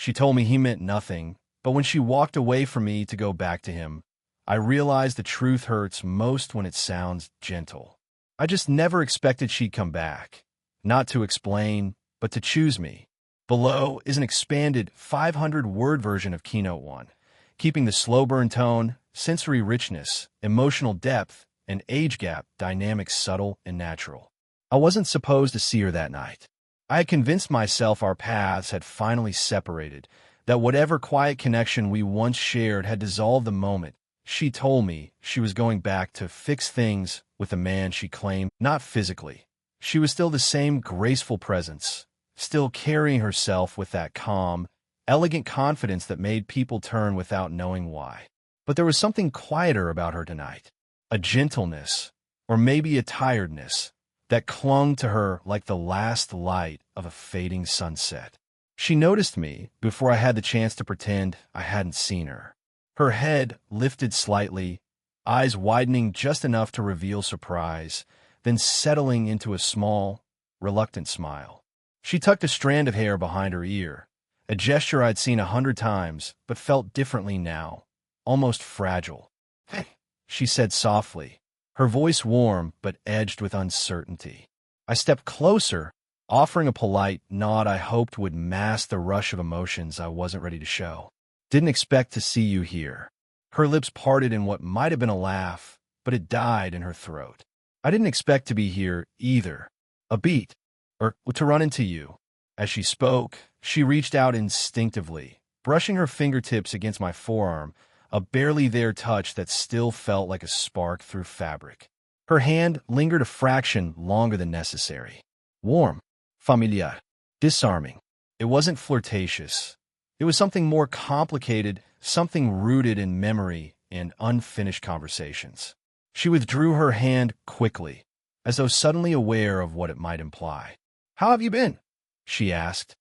She told me he meant nothing, but when she walked away from me to go back to him, I realized the truth hurts most when it sounds gentle. I just never expected she'd come back, not to explain, but to choose me. Below is an expanded 500-word version of Keynote 1, keeping the slow burn tone, sensory richness, emotional depth, and age gap dynamics subtle and natural. I wasn't supposed to see her that night. I had convinced myself our paths had finally separated, that whatever quiet connection we once shared had dissolved the moment she told me she was going back to fix things with the man she claimed, not physically. She was still the same graceful presence, still carrying herself with that calm, elegant confidence that made people turn without knowing why. But there was something quieter about her tonight, a gentleness, or maybe a tiredness, that clung to her like the last light of a fading sunset. She noticed me before I had the chance to pretend I hadn't seen her. Her head lifted slightly, eyes widening just enough to reveal surprise, then settling into a small, reluctant smile. She tucked a strand of hair behind her ear, a gesture I'd seen 100 times, but felt differently now, almost fragile. "Hey," she said softly, her voice warm but edged with uncertainty. I stepped closer, offering a polite nod I hoped would mask the rush of emotions I wasn't ready to show. "Didn't expect to see you here." Her lips parted in what might have been a laugh, but it died in her throat. "I didn't expect to be here either. A beat, or to run into you." As she spoke, she reached out instinctively, brushing her fingertips against my forearm, a barely there touch that still felt like a spark through fabric. Her hand lingered a fraction longer than necessary. Warm, familiar, disarming. It wasn't flirtatious. It was something more complicated, something rooted in memory and unfinished conversations. She withdrew her hand quickly, as though suddenly aware of what it might imply. "How have you been?" she asked,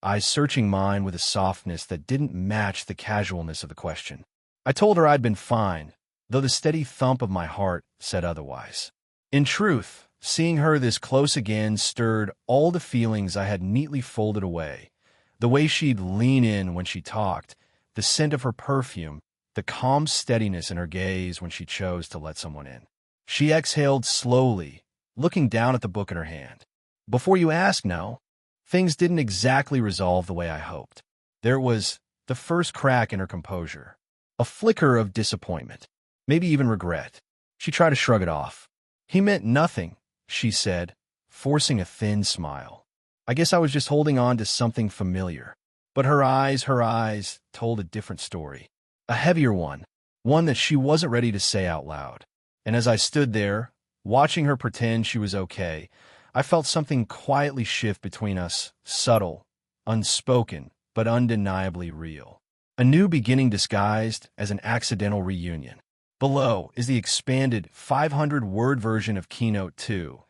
eyes searching mine with a softness that didn't match the casualness of the question. I told her I'd been fine, though the steady thump of my heart said otherwise. In truth, seeing her this close again stirred all the feelings I had neatly folded away. The way she'd lean in when she talked, the scent of her perfume, the calm steadiness in her gaze when she chose to let someone in. She exhaled slowly, looking down at the book in her hand. "Before you ask, no. Things didn't exactly resolve the way I hoped." There was the first crack in her composure, a flicker of disappointment, maybe even regret. She tried to shrug it off. "He meant nothing," she said, forcing a thin smile. I guess I was just holding on to something familiar. But her eyes told a different story. A heavier one that she wasn't ready to say out loud. And as I stood there, watching her pretend she was okay, I felt something quietly shift between us, subtle, unspoken, but undeniably real. A new beginning disguised as an accidental reunion. Below is the expanded 500-word version of Keynote 2,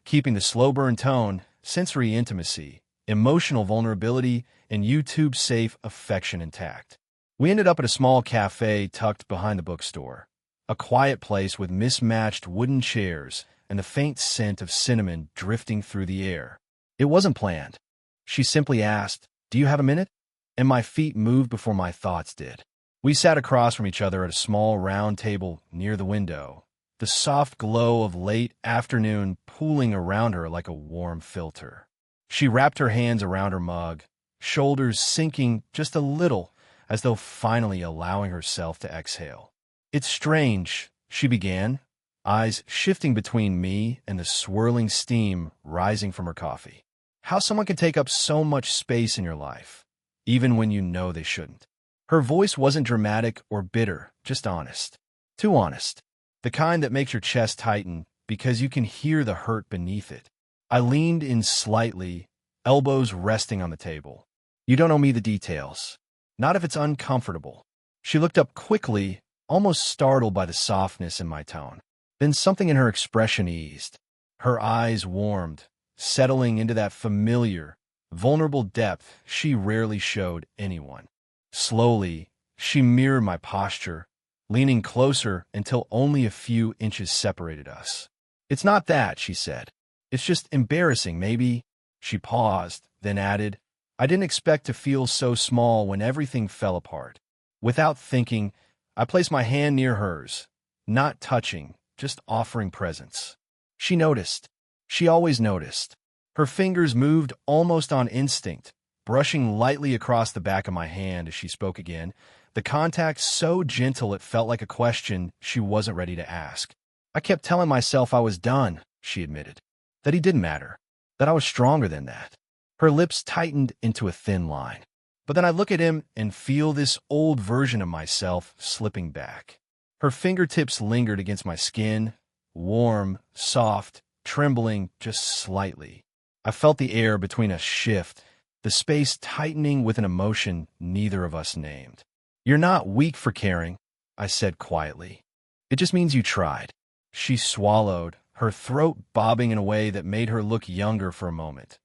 keeping the slow burn tone, sensory intimacy, emotional vulnerability, and YouTube-safe affection intact. We ended up at a small cafe tucked behind the bookstore, a quiet place with mismatched wooden chairs and the faint scent of cinnamon drifting through the air. It wasn't planned. She simply asked, "Do you have a minute?" And my feet moved before my thoughts did. We sat across from each other at a small round table near the window, the soft glow of late afternoon pooling around her like a warm filter. She wrapped her hands around her mug, shoulders sinking just a little, as though finally allowing herself to exhale. "It's strange," she began, eyes shifting between me and the swirling steam rising from her coffee. "How someone can take up so much space in your life, even when you know they shouldn't." Her voice wasn't dramatic or bitter, just honest. Too honest. The kind that makes your chest tighten because you can hear the hurt beneath it. I leaned in slightly, elbows resting on the table. "You don't owe me the details. Not if it's uncomfortable." She looked up quickly, almost startled by the softness in my tone. Then something in her expression eased. Her eyes warmed, settling into that familiar, vulnerable depth she rarely showed anyone. Slowly, she mirrored my posture, leaning closer until only a few inches separated us. "It's not that," she said. "It's just embarrassing, maybe." She paused, then added, I didn't expect to feel so small when everything fell apart. Without thinking, I placed my hand near hers, not touching, just offering presence. She noticed. She always noticed. Her fingers moved almost on instinct, brushing lightly across the back of my hand as she spoke again, the contact so gentle it felt like a question she wasn't ready to ask. I kept telling myself I was done, she admitted, that he didn't matter, that I was stronger than that. Her lips tightened into a thin line. But then I look at him and feel this old version of myself slipping back. Her fingertips lingered against my skin, warm, soft, trembling just slightly. I felt the air between us shift, the space tightening with an emotion neither of us named. "You're not weak for caring," I said quietly. "It just means you tried." She swallowed, her throat bobbing in a way that made her look younger for a moment.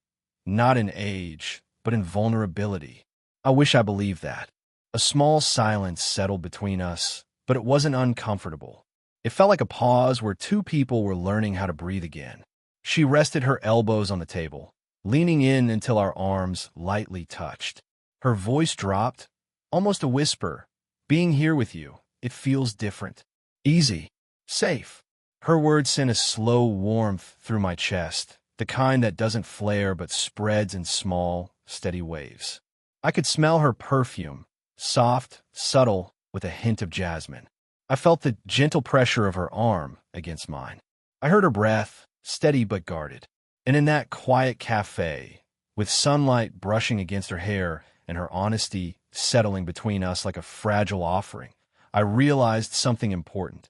Not in age, but in vulnerability. I wish I believed that. A small silence settled between us, but it wasn't uncomfortable. It felt like a pause where two people were learning how to breathe again. She rested her elbows on the table, leaning in until our arms lightly touched. Her voice dropped, almost a whisper. "Being here with you, it feels different. Easy. Safe." Her words sent a slow warmth through my chest, the kind that doesn't flare but spreads in small, steady waves. I could smell her perfume, soft, subtle, with a hint of jasmine. I felt the gentle pressure of her arm against mine. I heard her breath, steady but guarded. And in that quiet cafe, with sunlight brushing against her hair and her honesty settling between us like a fragile offering, I realized something important.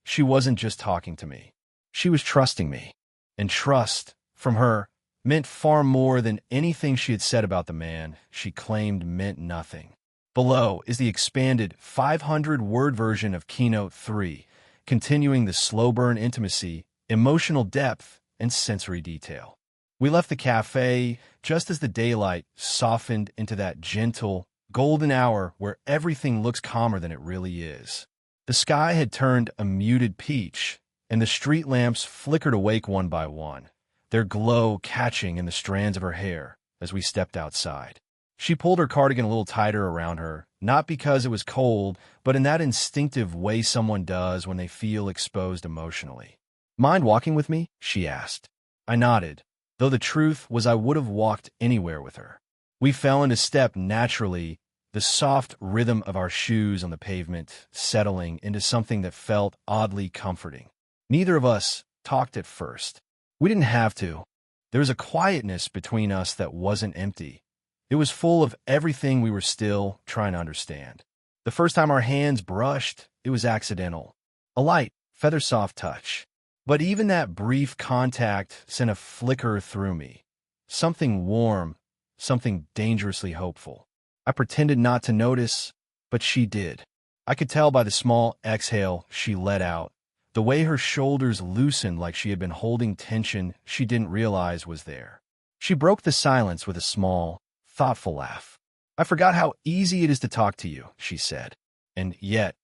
She wasn't just talking to me. She was trusting me. And trust, from her, meant far more than anything she had said about the man she claimed meant nothing. Below is the expanded 500-word version of Keynote 3, continuing the slow-burn intimacy, emotional depth, and sensory detail. We left the cafe just as the daylight softened into that gentle, golden hour where everything looks calmer than it really is. The sky had turned a muted peach, and the street lamps flickered awake one by one, their glow catching in the strands of her hair as we stepped outside. She pulled her cardigan a little tighter around her, not because it was cold, but in that instinctive way someone does when they feel exposed emotionally. "Mind walking with me?" she asked. I nodded, though the truth was I would have walked anywhere with her. We fell into step naturally, the soft rhythm of our shoes on the pavement settling into something that felt oddly comforting. Neither of us talked at first. We didn't have to. There was a quietness between us that wasn't empty. It was full of everything we were still trying to understand. The first time our hands brushed, it was accidental. A light, feather-soft touch. But even that brief contact sent a flicker through me. Something warm, something dangerously hopeful. I pretended not to notice, but she did. I could tell by the small exhale she let out, the way her shoulders loosened like she had been holding tension she didn't realize was there. She broke the silence with a small, thoughtful laugh. "I forgot how easy it is to talk to you," she said. "And yet,"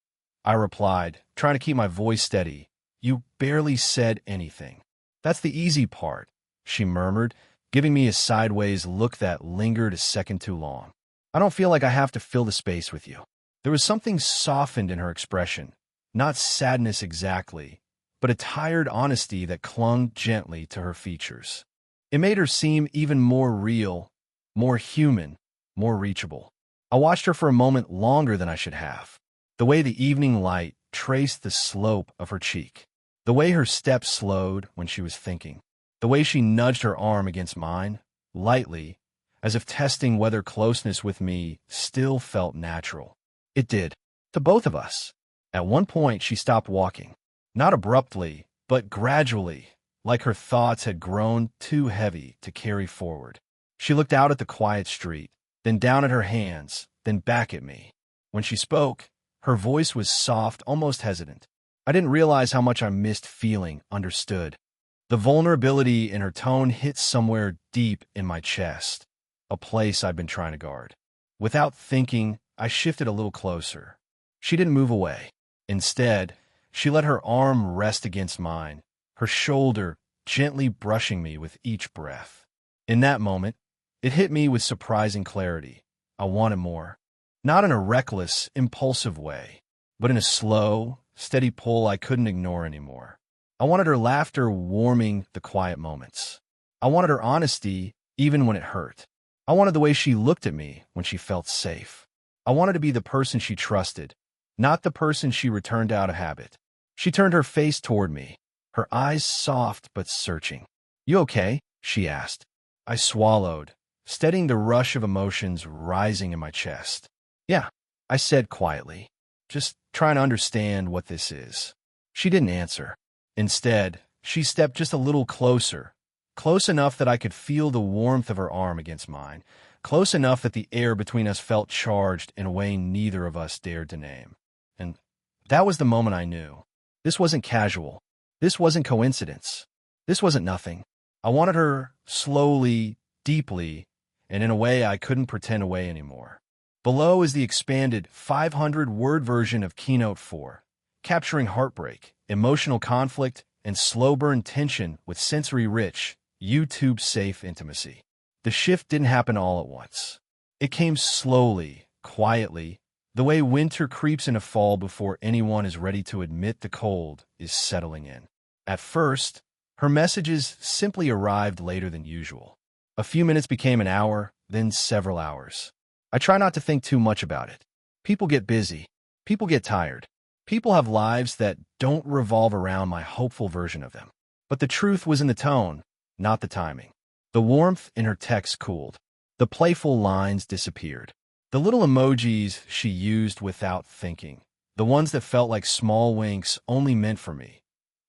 I replied, trying to keep my voice steady, "you barely said anything." "That's the easy part," she murmured, giving me a sideways look that lingered a second too long. "I don't feel like I have to fill the space with you." There was something softened in her expression, not sadness exactly, but a tired honesty that clung gently to her features. It made her seem even more real, more human, more reachable. I watched her for a moment longer than I should have. The way the evening light traced the slope of her cheek. The way her steps slowed when she was thinking. The way she nudged her arm against mine, lightly, as if testing whether closeness with me still felt natural. It did, to both of us. At one point, she stopped walking. Not abruptly, but gradually, like her thoughts had grown too heavy to carry forward. She looked out at the quiet street, then down at her hands, then back at me. When she spoke, her voice was soft, almost hesitant. I didn't realize how much I missed feeling understood. The vulnerability in her tone hit somewhere deep in my chest, a place I'd been trying to guard. Without thinking, I shifted a little closer. She didn't move away. Instead, she let her arm rest against mine, her shoulder gently brushing me with each breath. In that moment, It hit me with surprising clarity. I wanted more. Not in a reckless, impulsive way, but in a slow, steady pull I couldn't ignore anymore. I wanted her laughter warming the quiet moments. I wanted her honesty even when it hurt. I wanted the way she looked at me when she felt safe. I wanted to be the person she trusted, not the person she returned out of habit. She turned her face toward me, her eyes soft but searching. "You okay?" she asked. I swallowed, steadying the rush of emotions rising in my chest. "Yeah," I said quietly, "just trying to understand what this is." She didn't answer. Instead, she stepped just a little closer, close enough that I could feel the warmth of her arm against mine, close enough that the air between us felt charged in a way neither of us dared to name. And that was the moment I knew. This wasn't casual. This wasn't coincidence. This wasn't nothing. I wanted her slowly, deeply, and in a way I couldn't pretend away anymore. Below is the expanded 500-word version of Keynote 4, capturing heartbreak, emotional conflict, and slow-burn tension with sensory-rich, YouTube-safe intimacy. The shift didn't happen all at once. It came slowly, quietly, the way winter creeps into fall before anyone is ready to admit the cold is settling in. At first, her messages simply arrived later than usual. A few minutes became an hour, then several hours. I try not to think too much about it. People get busy. People get tired. People have lives that don't revolve around my hopeful version of them. But the truth was in the tone, not the timing. The warmth in her text cooled. The playful lines disappeared. The little emojis she used without thinking, the ones that felt like small winks only meant for me,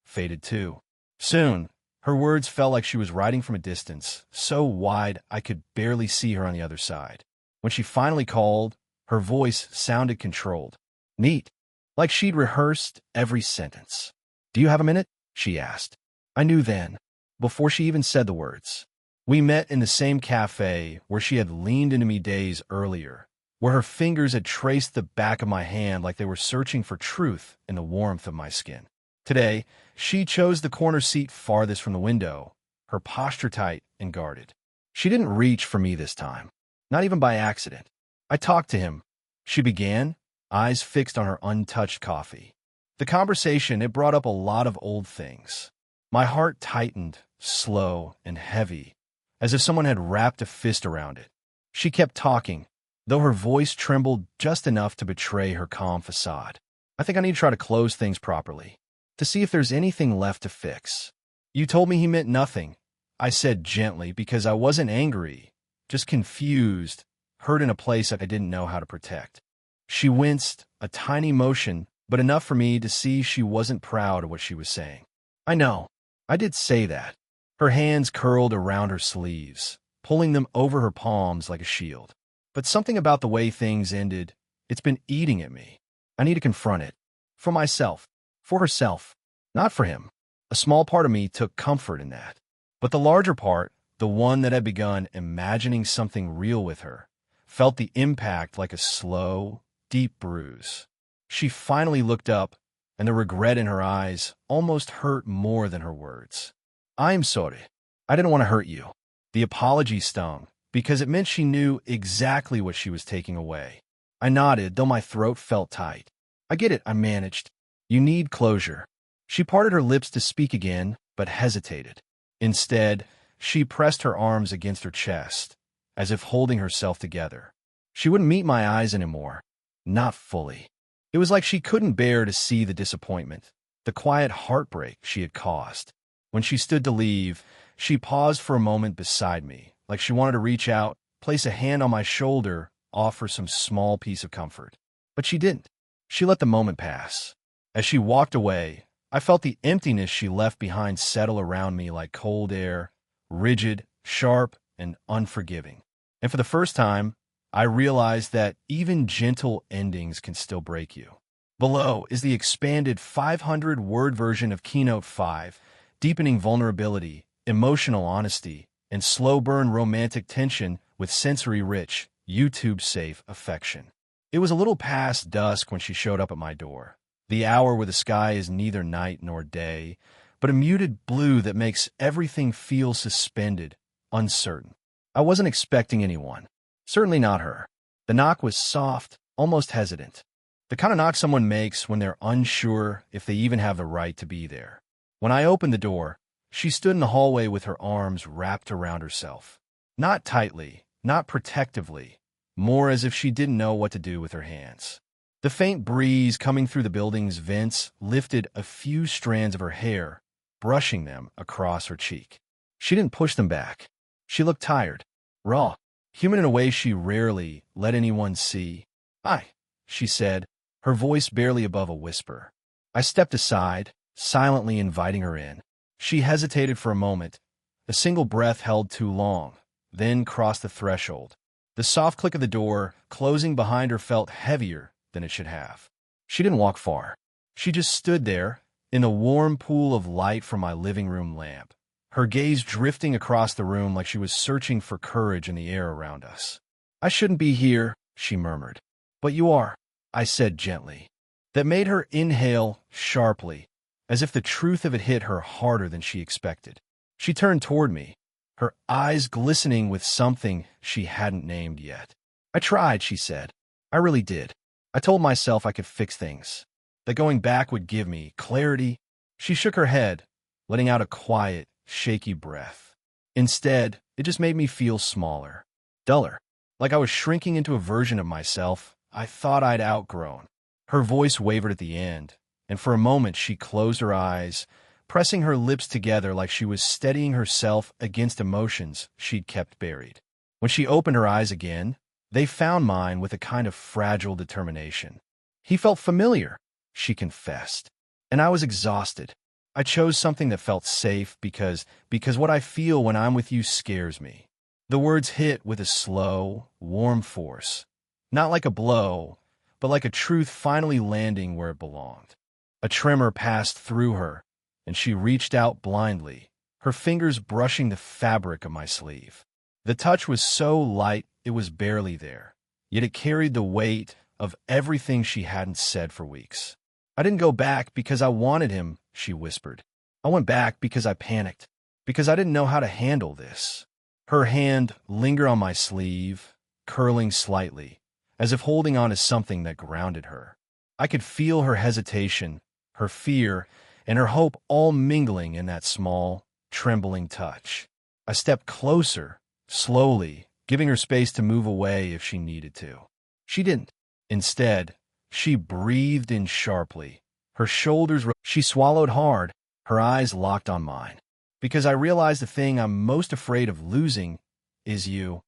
faded too. Soon, her words felt like she was writing from a distance, so wide I could barely see her on the other side. When she finally called, her voice sounded controlled. Neat. Like she'd rehearsed every sentence. "Do you have a minute?" she asked. I knew then, before she even said the words. We met in the same cafe where she had leaned into me days earlier, where her fingers had traced the back of my hand like they were searching for truth in the warmth of my skin. Today, she chose the corner seat farthest from the window, her posture tight and guarded. She didn't reach for me this time, not even by accident. I talked to him. She began, eyes fixed on her untouched coffee. The conversation, it brought up a lot of old things. My heart tightened, slow and heavy, as if someone had wrapped a fist around it. She kept talking, though her voice trembled just enough to betray her calm facade. I think I need to try to close things properly, to see if there's anything left to fix. "You told me he meant nothing," I said gently, because I wasn't angry, just confused, hurt in a place that I didn't know how to protect. She winced, a tiny motion, but enough for me to see she wasn't proud of what she was saying. "I know. I did say that." Her hands curled around her sleeves, pulling them over her palms like a shield. But something about the way things ended, it's been eating at me. I need to confront it. For myself. For herself. Not for him. A small part of me took comfort in that. But the larger part, the one that had begun imagining something real with her, felt the impact like a slow, deep bruise. She finally looked up, and the regret in her eyes almost hurt more than her words. "I'm sorry. I didn't want to hurt you." The apology stung, because it meant she knew exactly what she was taking away. I nodded, though my throat felt tight. "I get it," I managed. "You need closure." She parted her lips to speak again, but hesitated. Instead, she pressed her arms against her chest, as if holding herself together. She wouldn't meet my eyes anymore. Not fully. It was like she couldn't bear to see the disappointment, the quiet heartbreak she had caused. When she stood to leave, she paused for a moment beside me, like she wanted to reach out, place a hand on my shoulder, offer some small piece of comfort. But she didn't. She let the moment pass. As she walked away, I felt the emptiness she left behind settle around me like cold air, rigid, sharp, and unforgiving. And for the first time, I realized that even gentle endings can still break you. Below is the expanded 500-word version of Keynote 5, deepening vulnerability, emotional honesty, and slow-burn romantic tension with sensory-rich, YouTube-safe affection. It was a little past dusk when she showed up at my door, the hour where the sky is neither night nor day, but a muted blue that makes everything feel suspended, uncertain. I wasn't expecting anyone. Certainly not her. The knock was soft, almost hesitant. The kind of knock someone makes when they're unsure if they even have the right to be there. When I opened the door, she stood in the hallway with her arms wrapped around herself. Not tightly, not protectively, more as if she didn't know what to do with her hands. The faint breeze coming through the building's vents lifted a few strands of her hair, brushing them across her cheek. She didn't push them back. She looked tired, raw, human in a way she rarely let anyone see. "Hi," she said, her voice barely above a whisper. I stepped aside, silently inviting her in. She hesitated for a moment. A single breath held too long, then crossed the threshold. The soft click of the door, closing behind her, felt heavier than it should have. She didn't walk far. She just stood there, in the warm pool of light from my living room lamp, her gaze drifting across the room like she was searching for courage in the air around us. "I shouldn't be here," she murmured. "But you are," I said gently. That made her inhale sharply, as if the truth of it hit her harder than she expected. She turned toward me, her eyes glistening with something she hadn't named yet. "I tried," she said. "I really did. I told myself I could fix things, that going back would give me clarity." She shook her head, letting out a quiet, shaky breath. Instead, it just made me feel smaller, duller, like I was shrinking into a version of myself I thought I'd outgrown. Her voice wavered at the end, and for a moment she closed her eyes, pressing her lips together like she was steadying herself against emotions she'd kept buried. When she opened her eyes again, they found mine with a kind of fragile determination. "He felt familiar," she confessed, "and I was exhausted. I chose something that felt safe because what I feel when I'm with you scares me." The words hit with a slow, warm force, not like a blow, but like a truth finally landing where it belonged. A tremor passed through her, and she reached out blindly, her fingers brushing the fabric of my sleeve. The touch was so light it was barely there, yet it carried the weight of everything she hadn't said for weeks. "I didn't go back because I wanted him," she whispered. "I went back because I panicked, because I didn't know how to handle this." Her hand lingered on my sleeve, curling slightly, as if holding on to something that grounded her. I could feel her hesitation, her fear, and her hope all mingling in that small, trembling touch. I stepped closer, slowly, giving her space to move away if she needed to. She didn't. Instead, she breathed in sharply. Her shoulders she swallowed hard, her eyes locked on mine. "Because I realized the thing I'm most afraid of losing is you."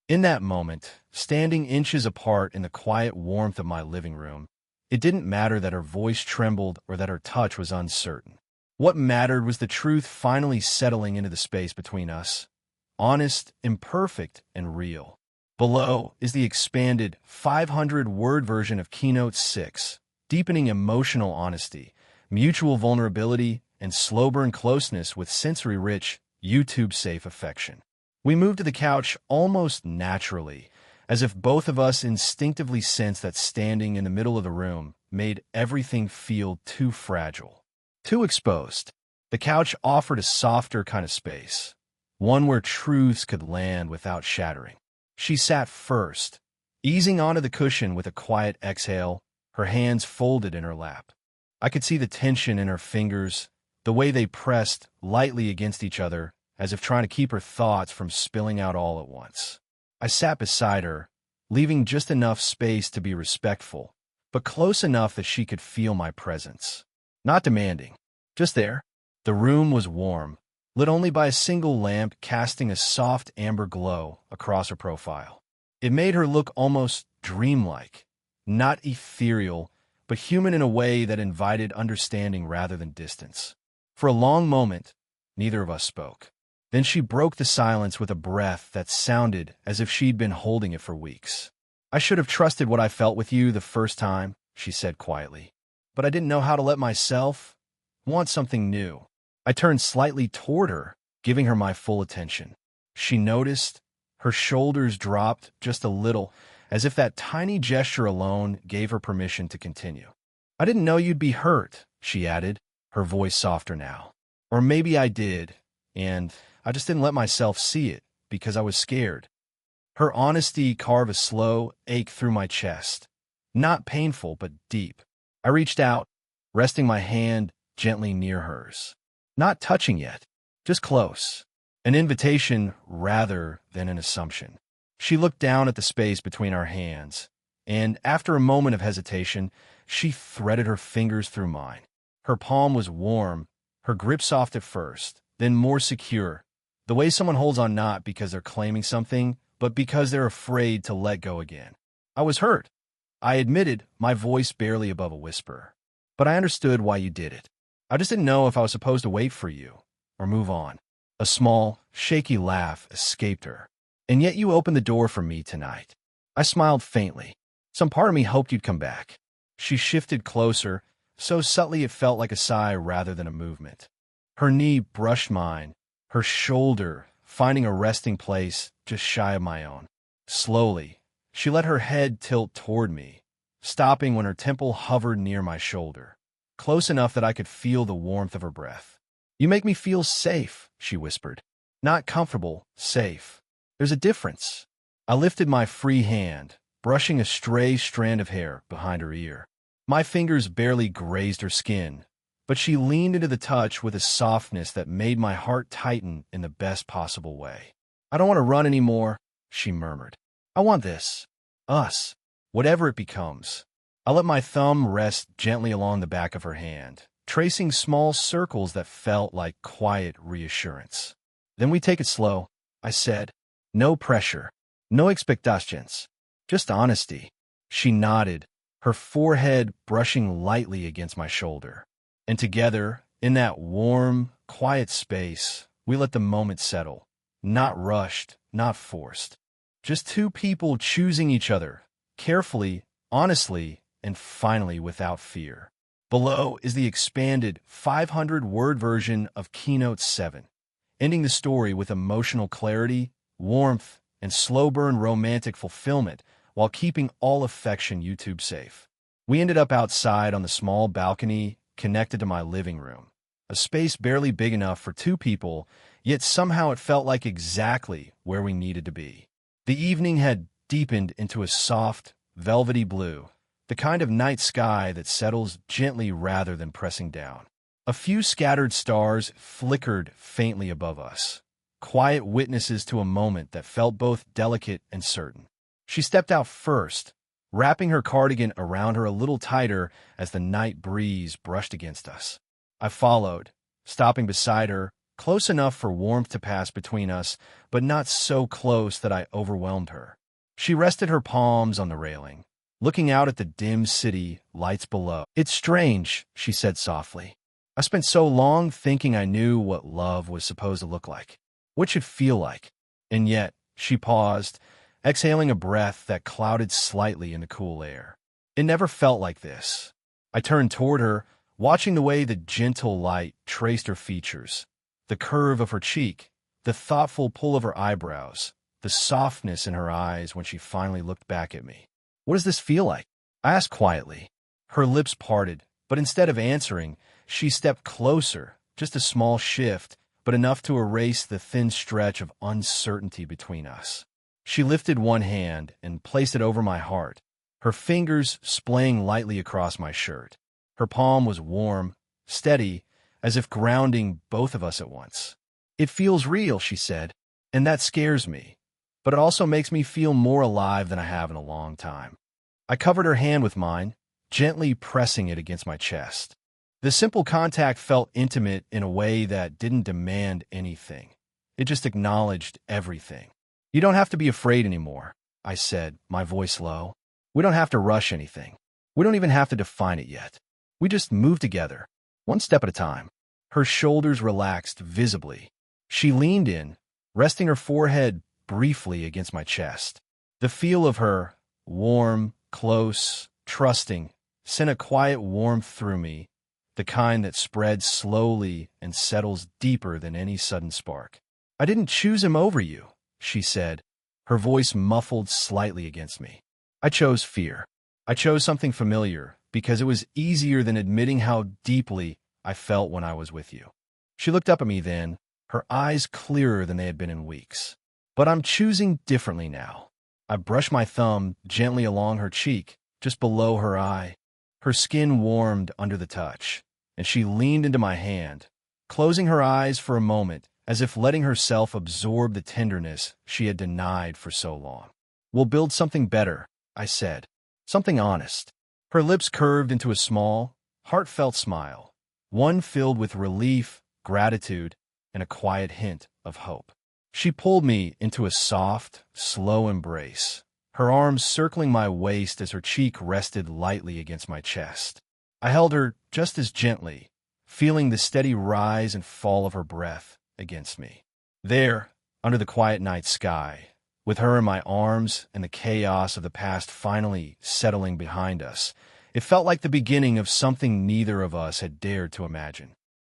In that moment, standing inches apart in the quiet warmth of my living room, it didn't matter that her voice trembled or that her touch was uncertain. What mattered was the truth finally settling into the space between us. Honest, imperfect, and real. Below is the expanded 500-word version of Keynote 6, deepening emotional honesty, mutual vulnerability, and slow-burn closeness with sensory-rich, YouTube-safe affection. We moved to the couch almost naturally, as if both of us instinctively sensed that standing in the middle of the room made everything feel too fragile, too exposed. The couch offered a softer kind of space, one where truths could land without shattering. She sat first, easing onto the cushion with a quiet exhale, her hands folded in her lap. I could see the tension in her fingers, the way they pressed lightly against each other, as if trying to keep her thoughts from spilling out all at once. I sat beside her, leaving just enough space to be respectful, but close enough that she could feel my presence. Not demanding, just there. The room was warm, lit only by a single lamp casting a soft amber glow across her profile. It made her look almost dreamlike, not ethereal, but human in a way that invited understanding rather than distance. For a long moment, neither of us spoke. Then she broke the silence with a breath that sounded as if she'd been holding it for weeks. "I should have trusted what I felt with you the first time," she said quietly. "But I didn't know how to let myself want something new." I turned slightly toward her, giving her my full attention. She noticed. Her shoulders dropped just a little, as if that tiny gesture alone gave her permission to continue. "I didn't know you'd be hurt," she added, her voice softer now. "Or maybe I did, and I just didn't let myself see it, because I was scared. Her honesty carved a slow ache through my chest. Not painful, but deep. I reached out, resting my hand gently near hers. Not touching yet, just close. An invitation rather than an assumption. She looked down at the space between our hands, and after a moment of hesitation, she threaded her fingers through mine. Her palm was warm, her grip soft at first, then more secure. The way someone holds on not because they're claiming something, but because they're afraid to let go again. I was hurt. I admitted, my voice barely above a whisper. But I understood why you did it. I just didn't know if I was supposed to wait for you or move on. A small, shaky laugh escaped her. And yet you opened the door for me tonight. I smiled faintly. Some part of me hoped you'd come back. She shifted closer, so subtly it felt like a sigh rather than a movement. Her knee brushed mine, her shoulder finding a resting place just shy of my own. Slowly, she let her head tilt toward me, stopping when her temple hovered near my shoulder, close enough that I could feel the warmth of her breath. You make me feel safe, she whispered. Not comfortable, safe. There's a difference. I lifted my free hand, brushing a stray strand of hair behind her ear. My fingers barely grazed her skin, but she leaned into the touch with a softness that made my heart tighten in the best possible way. I don't want to run anymore, she murmured. I want this. Us. Whatever it becomes. I let my thumb rest gently along the back of her hand, tracing small circles that felt like quiet reassurance. Then we take it slow, I said. No pressure. No expectations. Just honesty. She nodded, her forehead brushing lightly against my shoulder. And together, in that warm, quiet space, we let the moment settle. Not rushed, not forced. Just two people choosing each other, carefully, honestly, and finally without fear. Below is the expanded 500-word version of Keynote 7, ending the story with emotional clarity, warmth, and slow-burn romantic fulfillment while keeping all affection YouTube safe. We ended up outside on the small balcony connected to my living room, a space barely big enough for two people, yet somehow it felt like exactly where we needed to be. The evening had deepened into a soft, velvety blue, the kind of night sky that settles gently rather than pressing down. A few scattered stars flickered faintly above us, quiet witnesses to a moment that felt both delicate and certain. She stepped out first, wrapping her cardigan around her a little tighter as the night breeze brushed against us. I followed, stopping beside her, close enough for warmth to pass between us, but not so close that I overwhelmed her. She rested her palms on the railing, looking out at the dim city lights below. It's strange, she said softly. I spent so long thinking I knew what love was supposed to look like, what it should feel like. And yet, she paused, exhaling a breath that clouded slightly in the cool air. It never felt like this. I turned toward her, watching the way the gentle light traced her features, the curve of her cheek, the thoughtful pull of her eyebrows, the softness in her eyes when she finally looked back at me. What does this feel like? I asked quietly. Her lips parted, but instead of answering, she stepped closer, just a small shift, but enough to erase the thin stretch of uncertainty between us. She lifted one hand and placed it over my heart, her fingers splaying lightly across my shirt. Her palm was warm, steady, as if grounding both of us at once. It feels real, she said, and that scares me, but it also makes me feel more alive than I have in a long time. I covered her hand with mine, gently pressing it against my chest. The simple contact felt intimate in a way that didn't demand anything. It just acknowledged everything. You don't have to be afraid anymore, I said, my voice low. We don't have to rush anything. We don't even have to define it yet. We just move together, one step at a time. Her shoulders relaxed visibly. She leaned in, resting her forehead briefly against my chest. The feel of her, warm, close, trusting, sent a quiet warmth through me, the kind that spreads slowly and settles deeper than any sudden spark. I didn't choose him over you, she said, her voice muffled slightly against me. I chose fear. I chose something familiar because it was easier than admitting how deeply I felt when I was with you. She looked up at me then, her eyes clearer than they had been in weeks. But I'm choosing differently now. I brush my thumb gently along her cheek, just below her eye. Her skin warmed under the touch, and she leaned into my hand, closing her eyes for a moment, as if letting herself absorb the tenderness she had denied for so long. "We'll build something better," I said. "Something honest." Her lips curved into a small, heartfelt smile, one filled with relief, gratitude, and a quiet hint of hope. She pulled me into a soft, slow embrace, her arms circling my waist as her cheek rested lightly against my chest. I held her just as gently, feeling the steady rise and fall of her breath against me. There, under the quiet night sky, with her in my arms and the chaos of the past finally settling behind us, it felt like the beginning of something neither of us had dared to imagine.